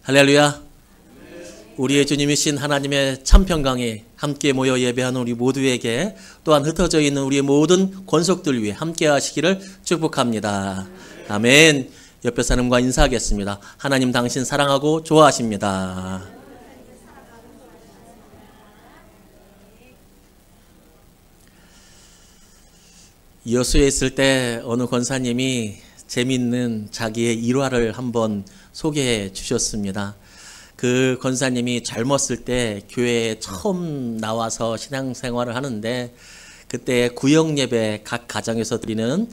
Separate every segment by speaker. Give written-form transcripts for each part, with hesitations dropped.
Speaker 1: 할렐루야. 우리의 주님이신 하나님의 참평강에 함께 모여 예배하는 우리 모두에게 또한 흩어져 있는 우리의 모든 권속들 위해 함께 하시기를 축복합니다. 아멘. 옆에 사람과 인사하겠습니다. 하나님 당신 사랑하고 좋아하십니다. 여수에 있을 때 어느 권사님이 재미있는 자기의 일화를 한번 소개해 주셨습니다. 그 권사님이 젊었을 때 교회에 처음 나와서 신앙생활을 하는데 그때 구역예배 각 가정에서 드리는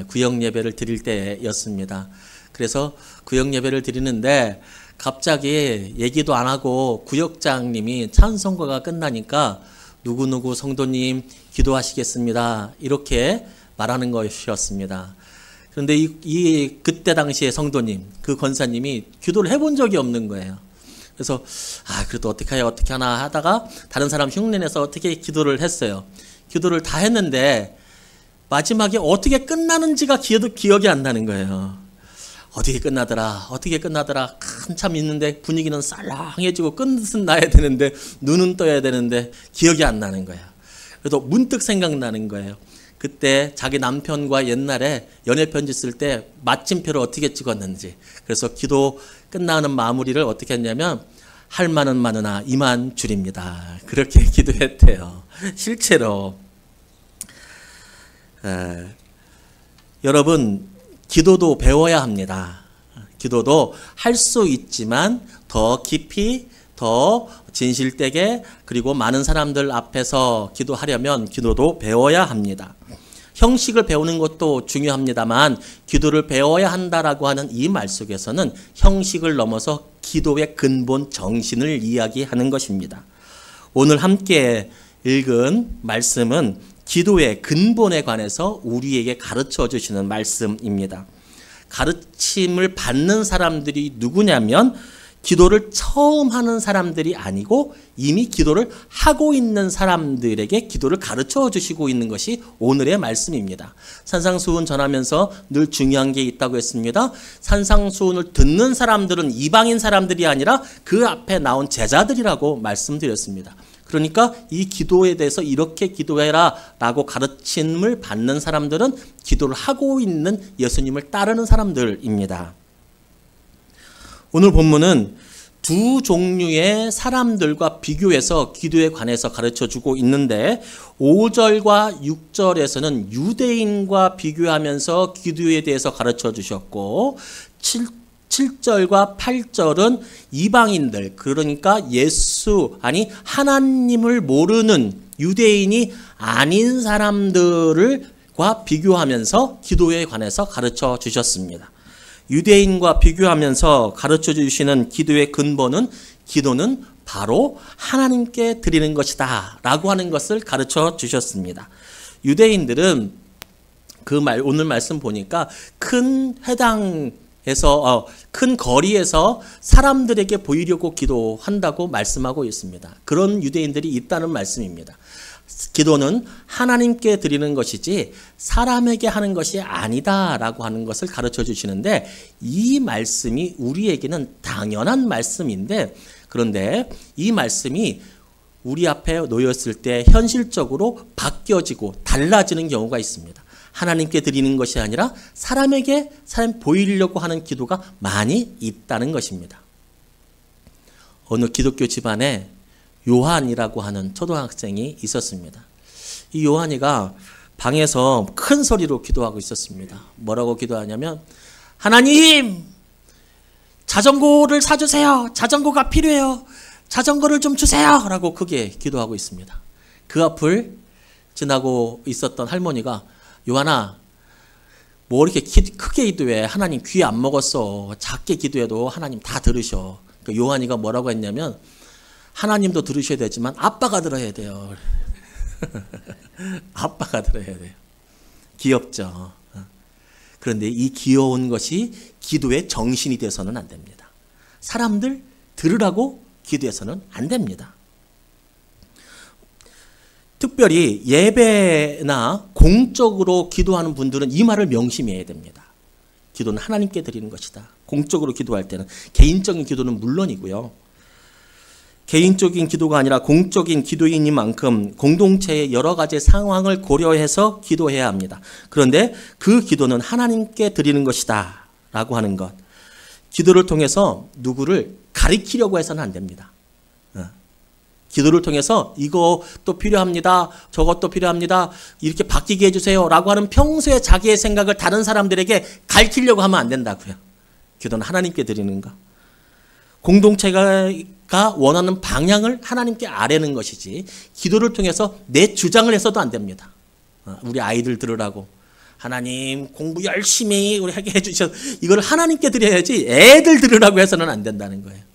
Speaker 1: 구역예배를 드릴 때였습니다. 그래서 구역예배를 드리는데 갑자기 얘기도 안 하고 구역장님이 찬송가가 끝나니까 누구누구 성도님 기도하시겠습니다. 이렇게 말하는 것이었습니다. 그런데 그때 당시에 성도님, 그 권사님이 기도를 해본 적이 없는 거예요. 그래서 그래도 어떻게 하나 하다가 다른 사람 흉내내서 어떻게 기도를 했어요. 기도를 다 했는데 마지막에 어떻게 끝나는지가 기억이 안 나는 거예요. 어떻게 끝나더라 한참 있는데 분위기는 쌀랑해지고 끝은 나야 되는데 눈은 떠야 되는데 기억이 안 나는 거예요. 그래서 문득 생각나는 거예요. 그때 자기 남편과 옛날에 연애편지 쓸 때 마침표를 어떻게 찍었는지. 그래서 기도 끝나는 마무리를 어떻게 했냐면 할 말은 많으나 이만 줄입니다. 그렇게 기도했대요. 실제로 여러분, 기도도 배워야 합니다. 기도도 할 수 있지만 더 깊이, 더 진실되게, 그리고 많은 사람들 앞에서 기도하려면 기도도 배워야 합니다. 형식을 배우는 것도 중요합니다만 기도를 배워야 한다라고 하는 이 말 속에서는 형식을 넘어서 기도의 근본 정신을 이야기하는 것입니다. 오늘 함께 읽은 말씀은 기도의 근본에 관해서 우리에게 가르쳐 주시는 말씀입니다. 가르침을 받는 사람들이 누구냐면 기도를 처음 하는 사람들이 아니고 이미 기도를 하고 있는 사람들에게 기도를 가르쳐 주시고 있는 것이 오늘의 말씀입니다. 산상수훈 전하면서 늘 중요한 게 있다고 했습니다. 산상수훈을 듣는 사람들은 이방인 사람들이 아니라 그 앞에 나온 제자들이라고 말씀드렸습니다. 그러니까 이 기도에 대해서 이렇게 기도해라 라고 가르침을 받는 사람들은 기도를 하고 있는 예수님을 따르는 사람들입니다. 오늘 본문은 두 종류의 사람들과 비교해서 기도에 관해서 가르쳐주고 있는데 5절과 6절에서는 유대인과 비교하면서 기도에 대해서 가르쳐 주셨고 7절과 8절은 이방인들, 그러니까 하나님을 모르는 유대인이 아닌 사람들과 비교하면서 기도에 관해서 가르쳐 주셨습니다. 유대인과 비교하면서 가르쳐 주시는 기도의 근본은 기도는 바로 하나님께 드리는 것이다 라고 하는 것을 가르쳐 주셨습니다. 유대인들은 오늘 말씀 보니까 큰 회당에서 큰 거리에서 사람들에게 보이려고 기도한다고 말씀하고 있습니다. 그런 유대인들이 있다는 말씀입니다. 기도는 하나님께 드리는 것이지 사람에게 하는 것이 아니다라고 하는 것을 가르쳐 주시는데 이 말씀이 우리에게는 당연한 말씀인데 그런데 이 말씀이 우리 앞에 놓였을 때 현실적으로 바뀌어지고 달라지는 경우가 있습니다. 하나님께 드리는 것이 아니라 사람 보이려고 하는 기도가 많이 있다는 것입니다. 어느 기독교 집안에 요한이라고 하는 초등학생이 있었습니다. 이 요한이가 방에서 큰 소리로 기도하고 있었습니다. 뭐라고 기도하냐면 하나님, 자전거를 사주세요. 자전거가 필요해요. 자전거를 좀 주세요. 라고 크게 기도하고 있습니다. 그 앞을 지나고 있었던 할머니가 요한아, 뭐 이렇게 크게 기도해. 하나님 귀 안 먹었어. 작게 기도해도 하나님 다 들으셔. 그러니까 요한이가 뭐라고 했냐면 하나님도 들으셔야 되지만 아빠가 들어야 돼요. 아빠가 들어야 돼요. 귀엽죠. 그런데 이 귀여운 것이 기도의 정신이 돼서는 안 됩니다. 사람들 들으라고 기도해서는 안 됩니다. 특별히 예배나 공적으로 기도하는 분들은 이 말을 명심해야 됩니다. 기도는 하나님께 드리는 것이다. 공적으로 기도할 때는. 개인적인 기도는 물론이고요. 개인적인 기도가 아니라 공적인 기도인인 만큼 공동체의 여러 가지 상황을 고려해서 기도해야 합니다. 그런데 그 기도는 하나님께 드리는 것이다 라고 하는 것. 기도를 통해서 누구를 가리키려고 해서는 안 됩니다. 기도를 통해서 이것도 필요합니다. 저것도 필요합니다. 이렇게 바뀌게 해주세요 라고 하는 평소에 자기의 생각을 다른 사람들에게 가르치려고 하면 안 된다고요. 기도는 하나님께 드리는 것. 공동체가 원하는 방향을 하나님께 아뢰는 것이지 기도를 통해서 내 주장을 해서도 안 됩니다. 우리 아이들 들으라고 하나님 공부 열심히 우리 하게 해주셔서 이걸 하나님께 드려야지 애들 들으라고 해서는 안 된다는 거예요.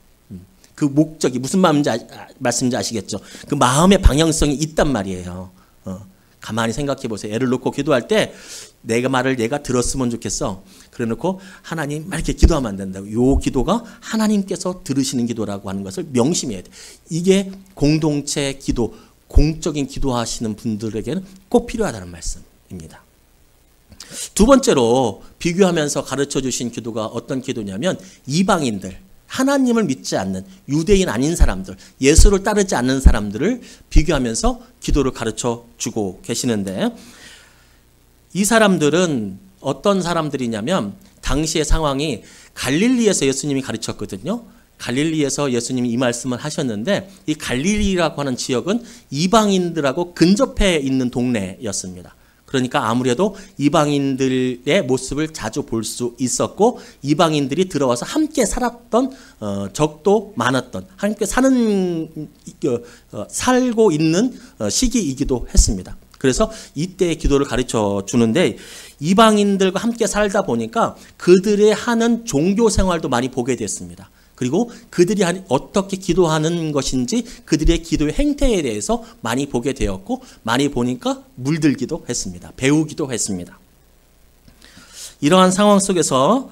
Speaker 1: 그 목적이 무슨 말씀인지 아시겠죠? 그 마음의 방향성이 있단 말이에요. 가만히 생각해 보세요. 애를 놓고 기도할 때 내가 말을 얘가 들었으면 좋겠어. 그래 놓고 하나님 막 이렇게 기도하면 안 된다고. 요 기도가 하나님께서 들으시는 기도라고 하는 것을 명심해야 돼. 이게 공동체 기도, 공적인 기도하시는 분들에게는 꼭 필요하다는 말씀입니다. 두 번째로 비교하면서 가르쳐 주신 기도가 어떤 기도냐면 이방인들, 하나님을 믿지 않는 유대인 아닌 사람들, 예수를 따르지 않는 사람들을 비교하면서 기도를 가르쳐 주고 계시는데 이 사람들은 어떤 사람들이냐면 당시의 상황이 갈릴리에서 예수님이 가르쳤거든요. 갈릴리에서 예수님이 이 말씀을 하셨는데 이 갈릴리라고 하는 지역은 이방인들하고 근접해 있는 동네였습니다. 그러니까 아무래도 이방인들의 모습을 자주 볼 수 있었고 이방인들이 들어와서 함께 살았던 적도 많았던 함께 살고 있는 시기이기도 했습니다. 그래서 이때의 기도를 가르쳐 주는데 이방인들과 함께 살다 보니까 그들의 하는 종교 생활도 많이 보게 됐습니다. 그리고 그들이 어떻게 기도하는 것인지 그들의 기도의 행태에 대해서 많이 보게 되었고 많이 보니까 물들기도 했습니다. 배우기도 했습니다. 이러한 상황 속에서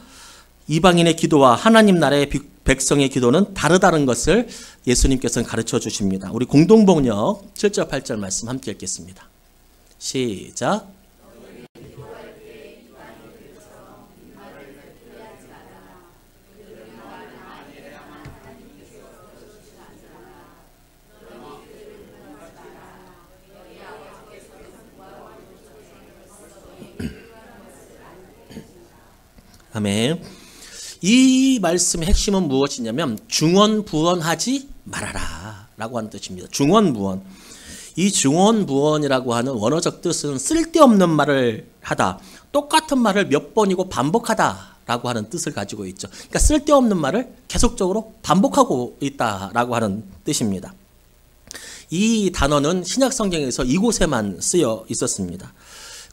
Speaker 1: 이방인의 기도와 하나님 나라의 백성의 기도는 다르다는 것을 예수님께서는 가르쳐 주십니다. 우리 공동복역 7절 8절 말씀 함께 읽겠습니다. 시작. 아멘. 이 말씀의 핵심은 무엇이냐면 중언부언하지 말아라 라고 하는 뜻입니다. 중언부언. 이 중언부언이라고 하는 원어적 뜻은 쓸데없는 말을 하다. 똑같은 말을 몇 번이고 반복하다 라고 하는 뜻을 가지고 있죠. 그러니까 쓸데없는 말을 계속적으로 반복하고 있다라고 하는 뜻입니다. 이 단어는 신약 성경에서 이곳에만 쓰여 있었습니다.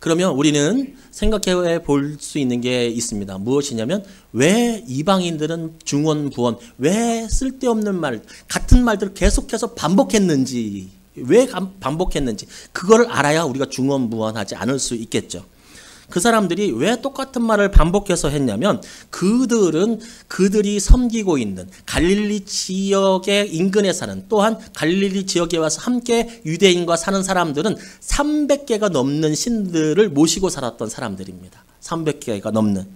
Speaker 1: 그러면 우리는 생각해 볼 수 있는 게 있습니다. 무엇이냐면 왜 이방인들은 중언부언, 왜 쓸데없는 말, 같은 말들을 계속해서 반복했는지, 왜 반복했는지 그걸 알아야 우리가 중언부언하지 않을 수 있겠죠. 그 사람들이 왜 똑같은 말을 반복해서 했냐면 그들은 그들이 섬기고 있는 갈릴리 지역의 인근에 사는 또한 갈릴리 지역에 와서 함께 유대인과 사는 사람들은 300개가 넘는 신들을 모시고 살았던 사람들입니다. 300개가 넘는.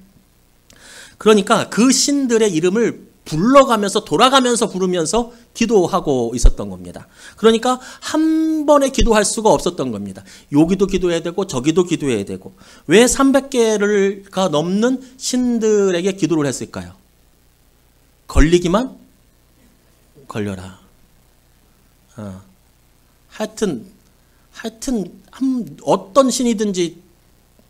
Speaker 1: 그러니까 그 신들의 이름을 불러가면서 돌아가면서 부르면서 기도하고 있었던 겁니다. 그러니까 한 번에 기도할 수가 없었던 겁니다. 여기도 기도해야 되고 저기도 기도해야 되고. 왜 300개가 넘는 신들에게 기도를 했을까요? 걸리기만 걸려라. 하여튼 어떤 신이든지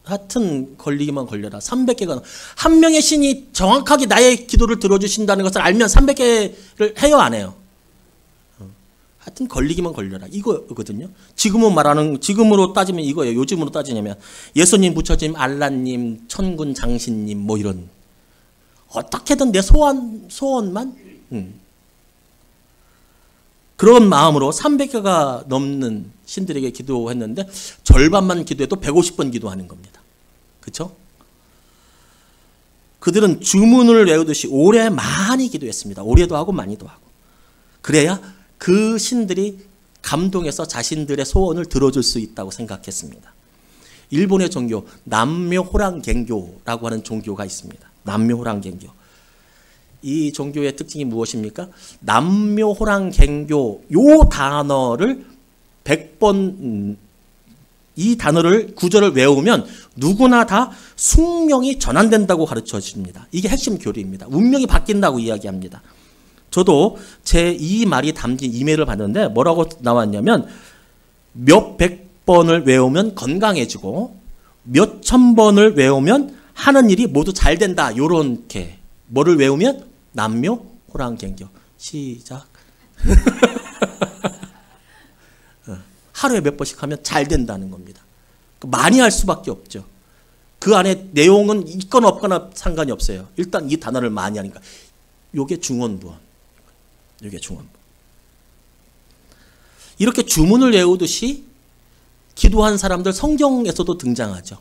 Speaker 1: 하여튼 걸리기만 걸려라. 300개가 한 명의 신이 정확하게 나의 기도를 들어주신다는 것을 알면 300개를 해요 안 해요? 하여튼 걸리기만 걸려라 이거거든요. 지금으로 따지면 이거예요. 요즘으로 따지냐면 예수님, 부처님, 알라님, 천군 장신님 뭐 이런 어떻게든 내 소원만 그런 마음으로 300개가 넘는 신들에게 기도했는데 절반만 기도해도 150번 기도하는 겁니다. 그렇죠? 그들은 주문을 외우듯이 오래 많이 기도했습니다. 오래도 하고 많이도 하고. 그래야 그 신들이 감동해서 자신들의 소원을 들어줄 수 있다고 생각했습니다. 일본의 종교 남묘호랑갱교라고 하는 종교가 있습니다. 남묘호랑갱교. 이 종교의 특징이 무엇입니까? 남묘호랑갱교 요 단어를 100번 이 단어를 구절을 외우면 누구나 다 숙명이 전환된다고 가르쳐 줍니다. 이게 핵심 교리입니다. 운명이 바뀐다고 이야기합니다. 저도 제 이 말이 담긴 이메일을 받았는데 뭐라고 나왔냐면 몇 백 번을 외우면 건강해지고 몇 천 번을 외우면 하는 일이 모두 잘 된다. 요렇게 뭐를 외우면 남묘 호랑갱교. 시작. 하루에 몇 번씩 하면 잘 된다는 겁니다. 많이 할 수밖에 없죠. 그 안에 내용은 있거나 없거나 상관이 없어요. 일단 이 단어를 많이 하니까. 요게 중언부언. 요게 중언부언. 이렇게 주문을 외우듯이 기도한 사람들 성경에서도 등장하죠.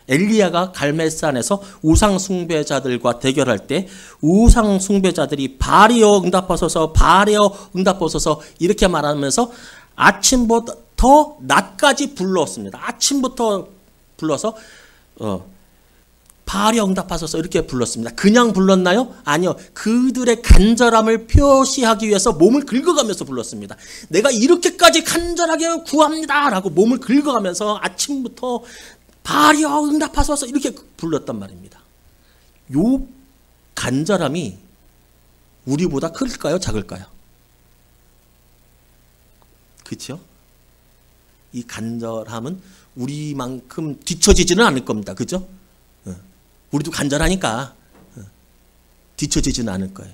Speaker 1: 엘리야가 갈멜산에서 우상 숭배자들과 대결할 때 우상 숭배자들이 바알이여 응답하소서 바알이여 응답하소서 이렇게 말하면서 아침부터 낮까지 불렀습니다. 아침부터 불러서 바알이여 응답하소서 이렇게 불렀습니다. 그냥 불렀나요? 아니요. 그들의 간절함을 표시하기 위해서 몸을 긁어가면서 불렀습니다. 내가 이렇게까지 간절하게 구합니다 라고 몸을 긁어가면서 아침부터 바알이여 응답하소서 이렇게 불렀단 말입니다. 요 간절함이 우리보다 클까요? 작을까요? 그렇죠? 이 간절함은 우리만큼 뒤처지지는 않을 겁니다. 그죠? 우리도 간절하니까 뒤처지지는 않을 거예요.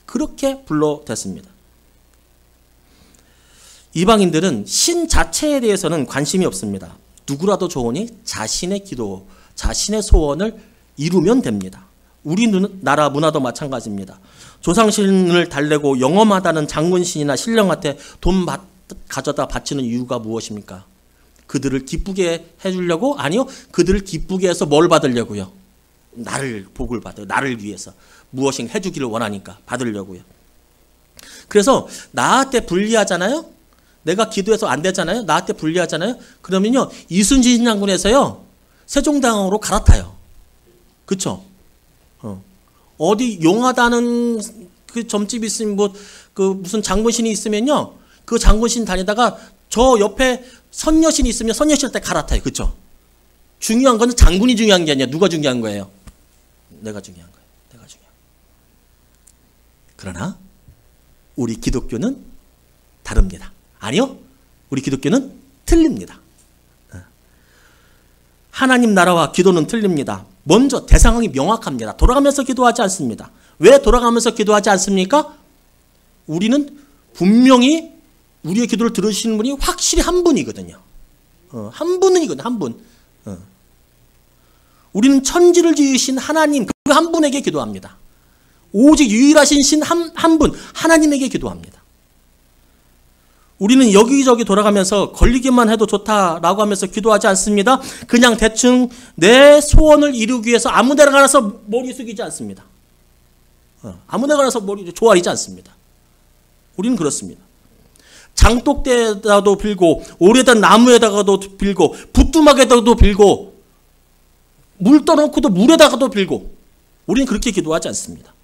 Speaker 1: 그렇게 불러댔습니다. 이방인들은 신 자체에 대해서는 관심이 없습니다. 누구라도 좋으니 자신의 기도, 자신의 소원을 이루면 됩니다. 우리나라 문화도 마찬가지입니다. 조상신을 달래고 영험하다는 장군신이나 신령한테 돈 가져다 바치는 이유가 무엇입니까? 그들을 기쁘게 해주려고? 아니요. 그들을 기쁘게 해서 뭘 받으려고요? 나를 복을 받아요. 나를 위해서. 무엇인가 해주기를 원하니까 받으려고요. 그래서 나한테 불리하잖아요. 내가 기도해서 안 되잖아요. 나한테 불리하잖아요. 그러면요. 이순신 장군에서요. 세종대왕으로 갈아타요. 그쵸? 어디 용하다는 그 점집 있으면 그 무슨 장군신이 있으면요. 그 장군신 다니다가 저 옆에 선녀신이 있으면 선녀신한테 갈아타요. 그쵸? 중요한 거는 장군이 중요한 게 아니라 누가 중요한 거예요? 내가 중요한 거예요. 내가 중요한 거예요. 그러나 우리 기독교는 다릅니다. 아니요. 우리 기독교는 틀립니다. 하나님 나라와 기도는 틀립니다. 먼저 대상이 명확합니다. 돌아가면서 기도하지 않습니다. 왜 돌아가면서 기도하지 않습니까? 우리는 분명히 우리의 기도를 들으시는 분이 확실히 한 분이거든요. 한 분이거든요. 한 분. 우리는 천지를 지으신 하나님 그 한 분에게 기도합니다. 오직 유일하신 신 한 분 하나님에게 기도합니다. 우리는 여기저기 돌아가면서 걸리기만 해도 좋다라고 하면서 기도하지 않습니다. 그냥 대충 내 소원을 이루기 위해서 아무 데나 가서 머리 숙이지 않습니다. 아무 데나 가서 머리 조아리지 않습니다. 우리는 그렇습니다. 장독대에다도 빌고 오래된 나무에다가도 빌고 부뚜막에다가도 빌고 물 떠놓고도 물에다가도 빌고 우리는 그렇게 기도하지 않습니다.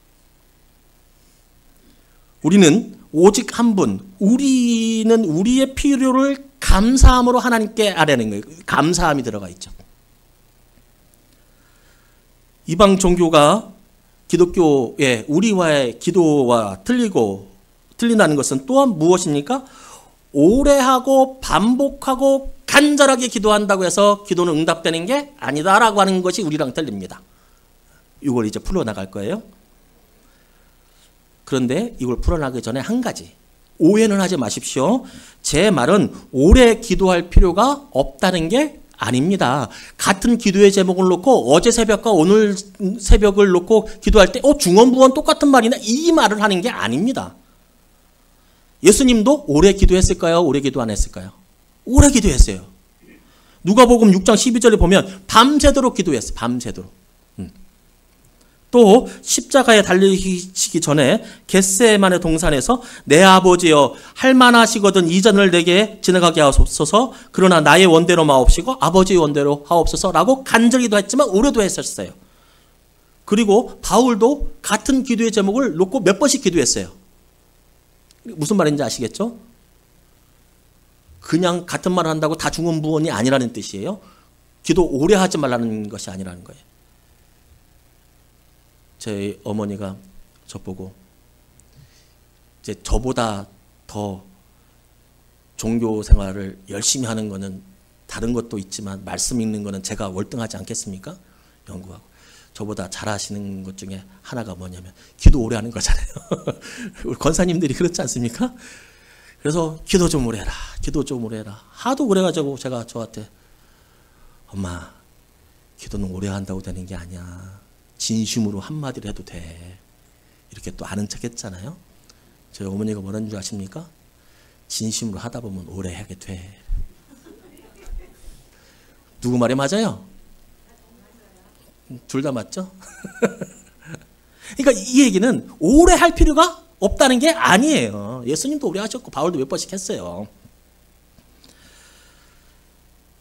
Speaker 1: 우리는 오직 한 분, 우리는 우리의 필요를 감사함으로 하나님께 아뢰는 거예요. 감사함이 들어가 있죠. 이방 종교가 기독교의 우리와의 기도와 틀린다는 것은 또한 무엇입니까? 오래 하고 반복하고 간절하게 기도한다고 해서 기도는 응답되는 게 아니다라고 하는 것이 우리랑 틀립니다. 이걸 이제 풀어나갈 거예요. 그런데 이걸 풀어나가기 전에 한 가지 오해는 하지 마십시오. 제 말은 오래 기도할 필요가 없다는 게 아닙니다. 같은 기도의 제목을 놓고 어제 새벽과 오늘 새벽을 놓고 기도할 때 중언부언 똑같은 말이네 이 말을 하는 게 아닙니다. 예수님도 오래 기도했을까요? 오래 기도 안 했을까요? 오래 기도했어요. 누가복음 6장 12절에 보면 밤새도록 기도했어요. 밤새도록. 또 십자가에 달리시기 전에 겟세마네 동산에서 내 아버지여 할만하시거든 이 잔을 내게 지나가게 하옵소서 그러나 나의 원대로 마옵시고 아버지의 원대로 하옵소서라고 간절히도 했지만 오래도 했었어요. 그리고 바울도 같은 기도의 제목을 놓고 몇 번씩 기도했어요. 무슨 말인지 아시겠죠? 그냥 같은 말을 한다고 다 중언부언이 아니라는 뜻이에요. 기도 오래 하지 말라는 것이 아니라는 거예요. 제 어머니가 저보고 이제 저보다 더 종교 생활을 열심히 하는 거는 다른 것도 있지만 말씀 읽는 거는 제가 월등하지 않겠습니까? 연구하고. 저보다 잘하시는 것 중에 하나가 뭐냐면 기도 오래 하는 거잖아요. 우리 권사님들이 그렇지 않습니까? 그래서 기도 좀 오래 해라. 기도 좀 오래 해라. 하도 그래가지고 제가 저한테 엄마 기도는 오래 한다고 되는 게 아니야. 진심으로 한마디를 해도 돼. 이렇게 또 아는 척 했잖아요. 저희 어머니가 뭐라는 줄 아십니까? 진심으로 하다 보면 오래 하게 돼. 누구 말이 맞아요? 둘 다 맞죠? 그러니까 이 얘기는 오래 할 필요가 없다는 게 아니에요. 예수님도 오래 하셨고 바울도 몇 번씩 했어요.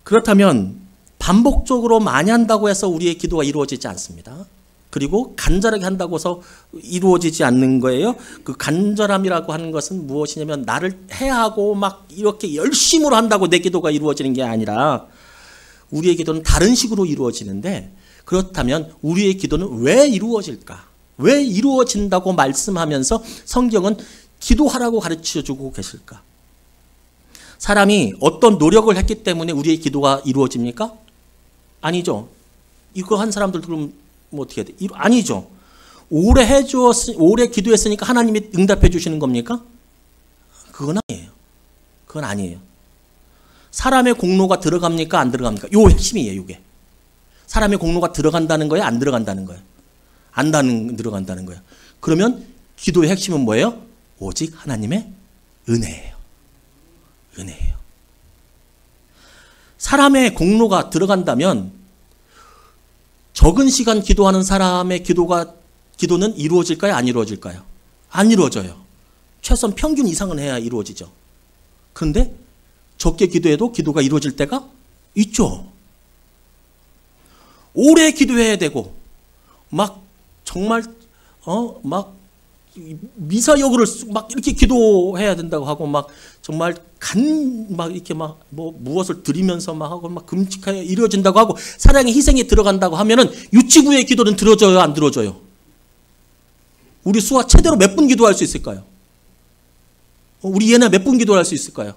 Speaker 1: 그렇다면 반복적으로 많이 한다고 해서 우리의 기도가 이루어지지 않습니다. 그리고 간절하게 한다고 해서 이루어지지 않는 거예요. 그 간절함이라고 하는 것은 무엇이냐면 나를 해하고 막 이렇게 열심으로 한다고 내 기도가 이루어지는 게 아니라 우리의 기도는 다른 식으로 이루어지는데 그렇다면 우리의 기도는 왜 이루어질까? 왜 이루어진다고 말씀하면서 성경은 기도하라고 가르쳐주고 계실까? 사람이 어떤 노력을 했기 때문에 우리의 기도가 이루어집니까? 아니죠. 이거 한 사람들 그럼 뭐 어떻게 해야 돼? 아니죠. 오래 기도했으니까 하나님이 응답해 주시는 겁니까? 그건 아니에요. 그건 아니에요. 사람의 공로가 들어갑니까? 안 들어갑니까? 요 핵심이에요, 이게. 사람의 공로가 들어간다는 거예요? 안 들어간다는 거예요? 들어간다는 거예요. 그러면 기도의 핵심은 뭐예요? 오직 하나님의 은혜예요. 은혜예요. 사람의 공로가 들어간다면 적은 시간 기도하는 사람의 기도는 이루어질까요? 안 이루어질까요? 안 이루어져요. 최소한 평균 이상은 해야 이루어지죠. 그런데 적게 기도해도 기도가 이루어질 때가 있죠. 오래 기도해야 되고 막 정말 막 미사여구를 막 이렇게 기도해야 된다고 하고 막 정말 막 이렇게 막 뭐 무엇을 드리면서 막 하고 막 금식하여 이루어진다고 하고 사랑의 희생이 들어간다고 하면은 유치부의 기도는 들어져요, 안 들어져요? 우리 수아 최대로 몇 분 기도할 수 있을까요? 우리 얘네 몇 분 기도할 수 있을까요?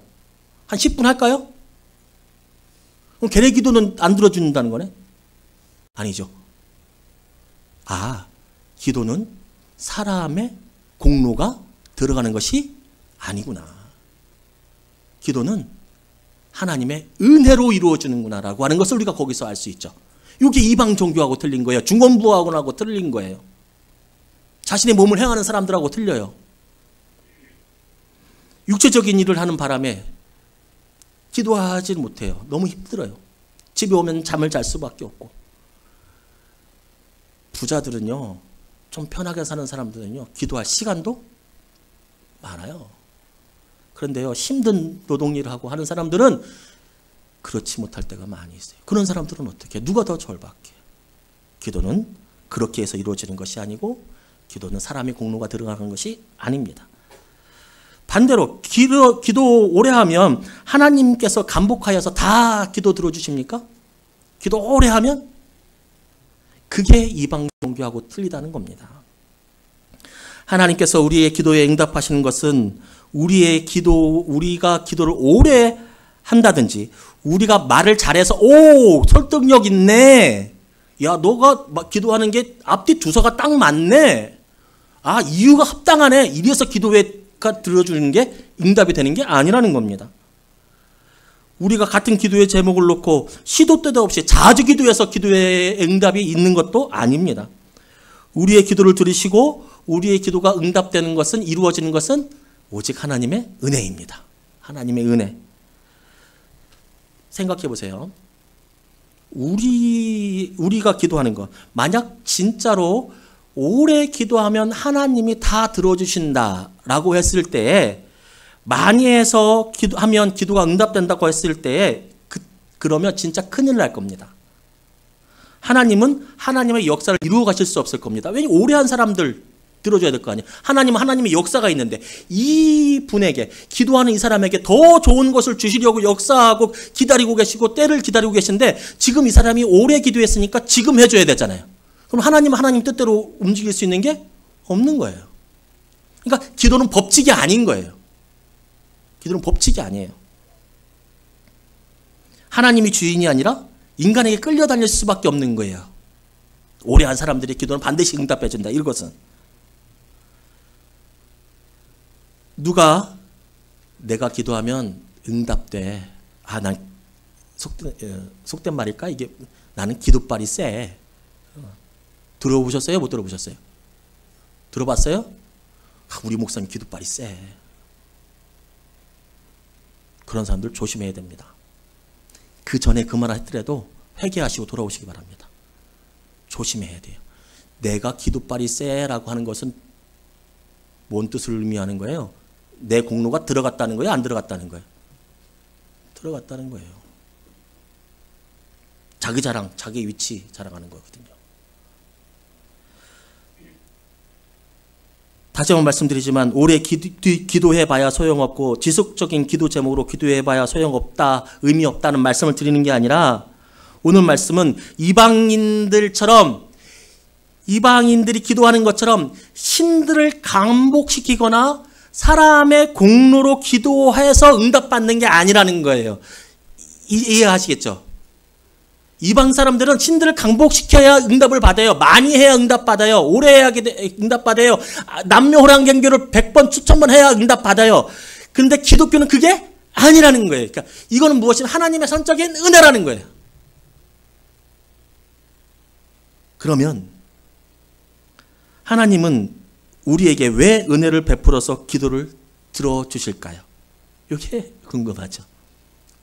Speaker 1: 한 10분 할까요? 그럼 걔네 기도는 안 들어준다는 거네? 아니죠. 기도는 사람의 공로가 들어가는 것이 아니구나. 기도는 하나님의 은혜로 이루어지는구나라고 하는 것을 우리가 거기서 알 수 있죠. 이게 이방 종교하고 틀린 거예요. 중건부하고 틀린 거예요. 자신의 몸을 행하는 사람들하고 틀려요. 육체적인 일을 하는 바람에 기도하지 못해요. 너무 힘들어요. 집에 오면 잠을 잘 수밖에 없고. 부자들은요, 좀 편하게 사는 사람들은요, 기도할 시간도 많아요. 그런데요, 힘든 노동 일을 하고 하는 사람들은 그렇지 못할 때가 많이 있어요. 그런 사람들은 어떻게 해요? 누가 더 절박해요? 기도는 그렇게 해서 이루어지는 것이 아니고 기도는 사람의 공로가 들어가는 것이 아닙니다. 반대로 기도 오래 하면 하나님께서 간복하여서 다 기도 들어주십니까? 기도 오래 하면? 그게 이방 종교하고 틀리다는 겁니다. 하나님께서 우리의 기도에 응답하시는 것은 우리가 기도를 오래 한다든지 우리가 말을 잘해서 설득력 있네. 야, 너가 기도하는 게 앞뒤 두서가 딱 맞네. 이유가 합당하네. 이래서 기도가 들어주는 게 응답이 되는 게 아니라는 겁니다. 우리가 같은 기도의 제목을 놓고 시도 때도 없이 자주 기도해서 기도의 응답이 있는 것도 아닙니다. 우리의 기도를 들으시고 우리의 기도가 응답되는 것은 이루어지는 것은 오직 하나님의 은혜입니다. 하나님의 은혜. 생각해 보세요. 우리가 기도하는 것, 만약 진짜로 오래 기도하면 하나님이 다 들어주신다라고 했을 때에, 많이 해서 기도하면 기도가 응답된다고 했을 때에 그러면 진짜 큰일 날 겁니다. 하나님은 하나님의 역사를 이루어 가실 수 없을 겁니다. 왜냐하면 오래 한 사람들 들어줘야 될 거 아니에요. 하나님은 하나님의 역사가 있는데 이 분에게, 기도하는 이 사람에게 더 좋은 것을 주시려고 역사하고 기다리고 계시고 때를 기다리고 계신데, 지금 이 사람이 오래 기도했으니까 지금 해줘야 되잖아요. 그럼 하나님은 하나님 뜻대로 움직일 수 있는 게 없는 거예요. 그러니까 기도는 법칙이 아닌 거예요. 기도는 법칙이 아니에요. 하나님이 주인이 아니라 인간에게 끌려다닐 수밖에 없는 거예요. 오래 한 사람들의 기도는 반드시 응답해 준다. 이것은 누가 내가 기도하면 응답돼. 난 속된 말일까? 이게 나는 기도빨이 세. 들어보셨어요? 못 들어보셨어요? 들어봤어요? 우리 목사님 기도빨이 세. 그런 사람들 조심해야 됩니다. 그 전에 그 말을 했더라도 회개하시고 돌아오시기 바랍니다. 조심해야 돼요. 내가 기도빨이 세라고 하는 것은 뭔 뜻을 의미하는 거예요? 내 공로가 들어갔다는 거예요? 안 들어갔다는 거예요? 들어갔다는 거예요. 자기 자랑, 자기 위치 자랑하는 거거든요. 다시 한번 말씀드리지만, 오래 기도해봐야 소용없고 지속적인 기도 제목으로 기도해봐야 소용없다, 의미 없다는 말씀을 드리는 게 아니라, 오늘 말씀은 이방인들이 기도하는 것처럼 신들을 강복시키거나 사람의 공로로 기도해서 응답받는 게 아니라는 거예요. 이해하시겠죠? 이방 사람들은 신들을 강복시켜야 응답을 받아요. 많이 해야 응답받아요. 오래 해야 응답받아요. 남녀호랑 경교를 100번, 1000번 해야 응답받아요. 근데 기독교는 그게 아니라는 거예요. 그러니까 이거는 무엇이든 하나님의 선적인 은혜라는 거예요. 그러면 하나님은 우리에게 왜 은혜를 베풀어서 기도를 들어주실까요? 이게 궁금하죠.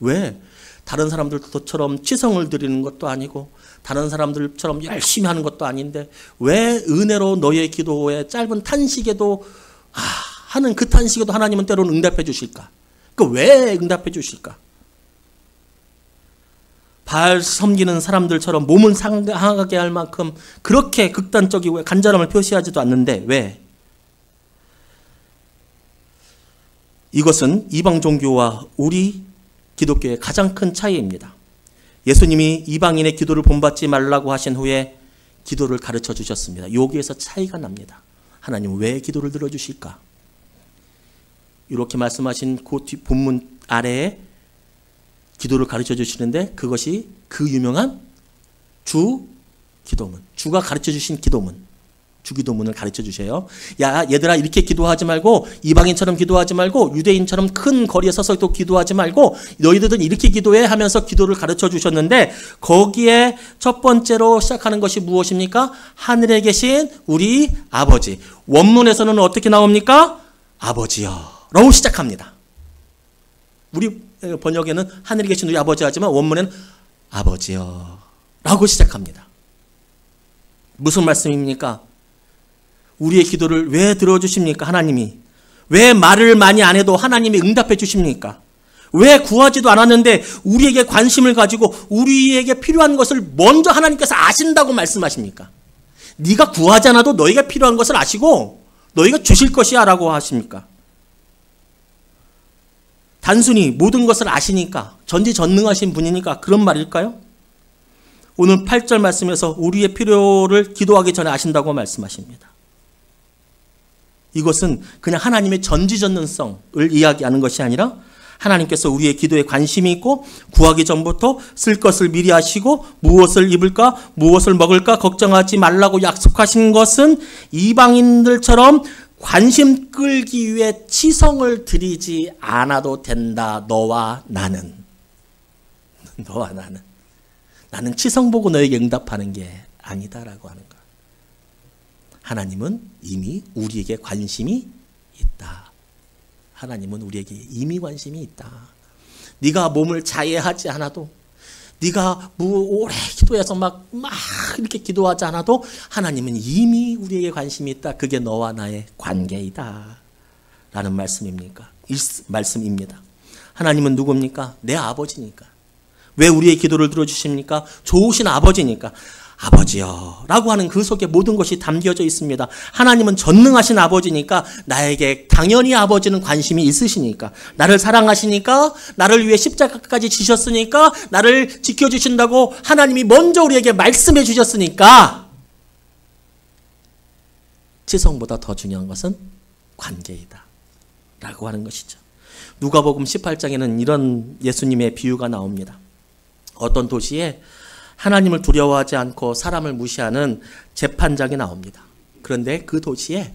Speaker 1: 왜? 다른 사람들처럼 치성을 드리는 것도 아니고 다른 사람들처럼 열심히 하는 것도 아닌데 왜 은혜로 너의 기도에 짧은 탄식에도 하는 그 탄식에도 하나님은 때로는 응답해 주실까? 왜 응답해 주실까? 바알 섬기는 사람들처럼 몸을 상하게 할 만큼 그렇게 극단적이고 간절함을 표시하지도 않는데 왜? 이것은 이방 종교와 우리 기독교의 가장 큰 차이입니다. 예수님이 이방인의 기도를 본받지 말라고 하신 후에 기도를 가르쳐 주셨습니다. 여기에서 차이가 납니다. 하나님 왜 기도를 들어주실까? 이렇게 말씀하신 그 본문 아래에 기도를 가르쳐 주시는데 그것이 그 유명한 주 기도문, 주가 가르쳐 주신 기도문, 주기도문을 가르쳐 주세요. 야 얘들아, 이렇게 기도하지 말고 이방인처럼 기도하지 말고 유대인처럼 큰 거리에 서서 또 기도하지 말고 너희들은 이렇게 기도해 하면서 기도를 가르쳐 주셨는데 거기에 첫 번째로 시작하는 것이 무엇입니까? 하늘에 계신 우리 아버지. 원문에서는 어떻게 나옵니까? 아버지여 라고 시작합니다. 우리 번역에는 하늘에 계신 우리 아버지 하지만 원문에는 아버지여 라고 시작합니다. 무슨 말씀입니까? 우리의 기도를 왜 들어주십니까? 하나님이. 왜 말을 많이 안 해도 하나님이 응답해 주십니까? 왜 구하지도 않았는데 우리에게 관심을 가지고 우리에게 필요한 것을 먼저 하나님께서 아신다고 말씀하십니까? 네가 구하지 않아도 너희가 필요한 것을 아시고 너희가 주실 것이야 라고 하십니까? 단순히 모든 것을 아시니까, 전지전능하신 분이니까 그런 말일까요? 오늘 8절 말씀에서 우리의 필요를 기도하기 전에 아신다고 말씀하십니다. 이것은 그냥 하나님의 전지전능성을 이야기하는 것이 아니라 하나님께서 우리의 기도에 관심이 있고 구하기 전부터 쓸 것을 미리 아시고 무엇을 입을까 무엇을 먹을까 걱정하지 말라고 약속하신 것은 이방인들처럼 관심 끌기 위해 치성을 드리지 않아도 된다. 너와 나는. 너와 나는. 나는 치성 보고 너에게 응답하는 게 아니다라고 하는 거야. 하나님은 이미 우리에게 관심이 있다. 하나님은 우리에게 이미 관심이 있다. 네가 몸을 자해하지 않아도, 네가 오래 기도해서 막 이렇게 기도하지 않아도 하나님은 이미 우리에게 관심이 있다. 그게 너와 나의 관계이다. 라는 말씀입니다. 하나님은 누굽니까? 내 아버지니까. 왜 우리의 기도를 들어주십니까? 좋으신 아버지니까. 아버지여 라고 하는 그 속에 모든 것이 담겨져 있습니다. 하나님은 전능하신 아버지니까 나에게 당연히 아버지는 관심이 있으시니까, 나를 사랑하시니까, 나를 위해 십자가까지 지셨으니까, 나를 지켜주신다고 하나님이 먼저 우리에게 말씀해 주셨으니까 지성보다 더 중요한 것은 관계이다 라고 하는 것이죠. 누가복음 18장에는 이런 예수님의 비유가 나옵니다. 어떤 도시에 하나님을 두려워하지 않고 사람을 무시하는 재판장이 나옵니다. 그런데 그 도시에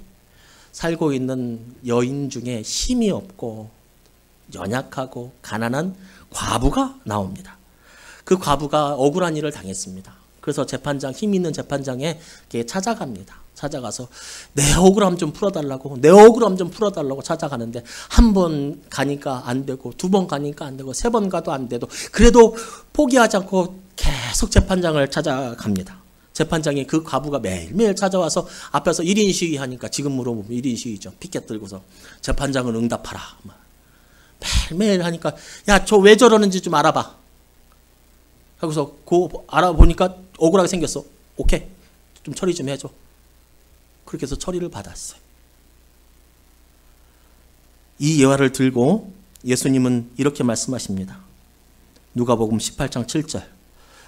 Speaker 1: 살고 있는 여인 중에 힘이 없고 연약하고 가난한 과부가 나옵니다. 그 과부가 억울한 일을 당했습니다. 그래서 힘 있는 재판장에 찾아갑니다. 찾아가서 내 억울함 좀 풀어달라고, 내 억울함 좀 풀어달라고 찾아가는데 한 번 가니까 안 되고, 두 번 가니까 안 되고, 세 번 가도 안 돼도 그래도 포기하지 않고 계속 재판장을 찾아갑니다. 재판장이 그 과부가 매일매일 찾아와서 앞에서 1인 시위하니까, 지금으로 보면 1인 시위죠. 피켓 들고서 재판장은 응답하라. 매일매일 하니까 야, 저 왜 저러는지 좀 알아봐. 하고서 알아보니까 억울하게 생겼어. 오케이, 좀 처리 좀 해줘. 그렇게 해서 처리를 받았어요. 이 예화를 들고 예수님은 이렇게 말씀하십니다. 누가복음 18장 7절.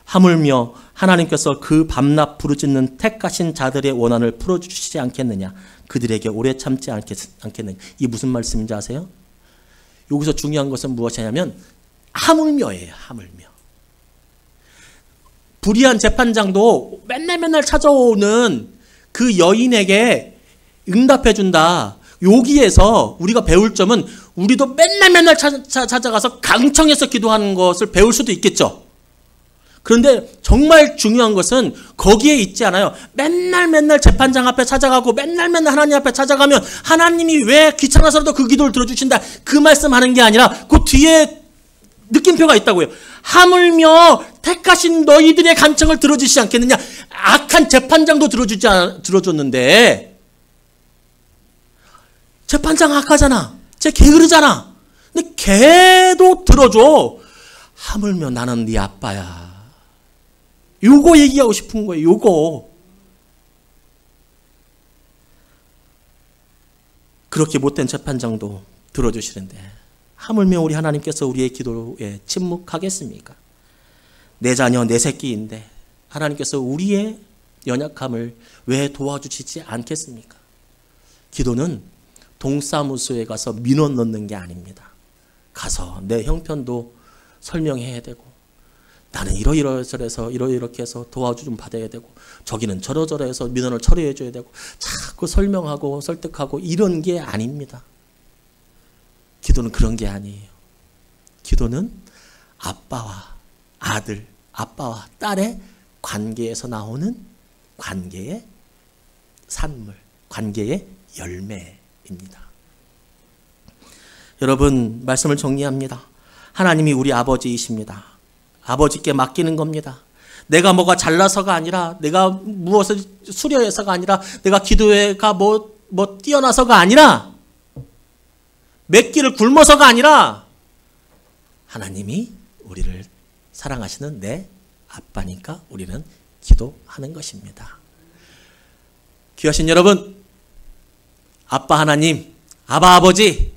Speaker 1: 하물며 하나님께서 그 밤낮 부르짖는 택하신 자들의 원한을 풀어주시지 않겠느냐. 그들에게 오래 참지 않겠느냐. 이게 무슨 말씀인지 아세요? 여기서 중요한 것은 무엇이냐면 하물며예요. 하물며. 불의한 재판장도 맨날 찾아오는 그 여인에게 응답해 준다. 여기에서 우리가 배울 점은 우리도 맨날 찾아가서 강청해서 기도하는 것을 배울 수도 있겠죠. 그런데 정말 중요한 것은 거기에 있지 않아요. 맨날 재판장 앞에 찾아가고 맨날 하나님 앞에 찾아가면 하나님이 왜 귀찮아서라도 그 기도를 들어주신다. 그 말씀하는 게 아니라 그 뒤에 느낌표가 있다고요. 하물며 택하신 너희들의 간청을 들어주시지 않겠느냐. 악한 재판장도 들어줬는데 재판장 악하잖아. 쟤 게으르잖아. 근데 걔도 들어줘. 하물며 나는 네 아빠야. 요거 얘기하고 싶은 거예요. 요거. 그렇게 못된 재판장도 들어주시는데 하물며 우리 하나님께서 우리의 기도에 침묵하겠습니까? 내 자녀, 내 새끼인데 하나님께서 우리의 연약함을 왜 도와주시지 않겠습니까? 기도는 동사무소에 가서 민원 넣는 게 아닙니다. 가서 내 형편도 설명해야 되고, 나는 이러이러해서 이렇게 해서 도와주 좀 받아야 되고, 저기는 저러저러해서 민원을 처리해 줘야 되고, 자꾸 설명하고 설득하고 이런 게 아닙니다. 기도는 그런 게 아니에요. 기도는 아빠와 아들, 아빠와 딸의 관계에서 나오는 관계의 산물, 관계의 열매입니다. 여러분, 말씀을 정리합니다. 하나님이 우리 아버지이십니다. 아버지께 맡기는 겁니다. 내가 뭐가 잘나서가 아니라, 내가 무엇을 수려해서가 아니라, 내가 기도회가 뛰어나서가 아니라, 몇 끼를 굶어서가 아니라, 하나님이 우리를 사랑하시는 내 아빠니까 우리는 기도하는 것입니다. 귀하신 여러분, 아빠 하나님, 아버지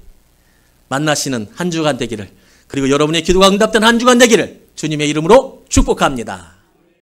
Speaker 1: 만나시는 한 주간 되기를, 그리고 여러분의 기도가 응답된 한 주간 되기를 주님의 이름으로 축복합니다.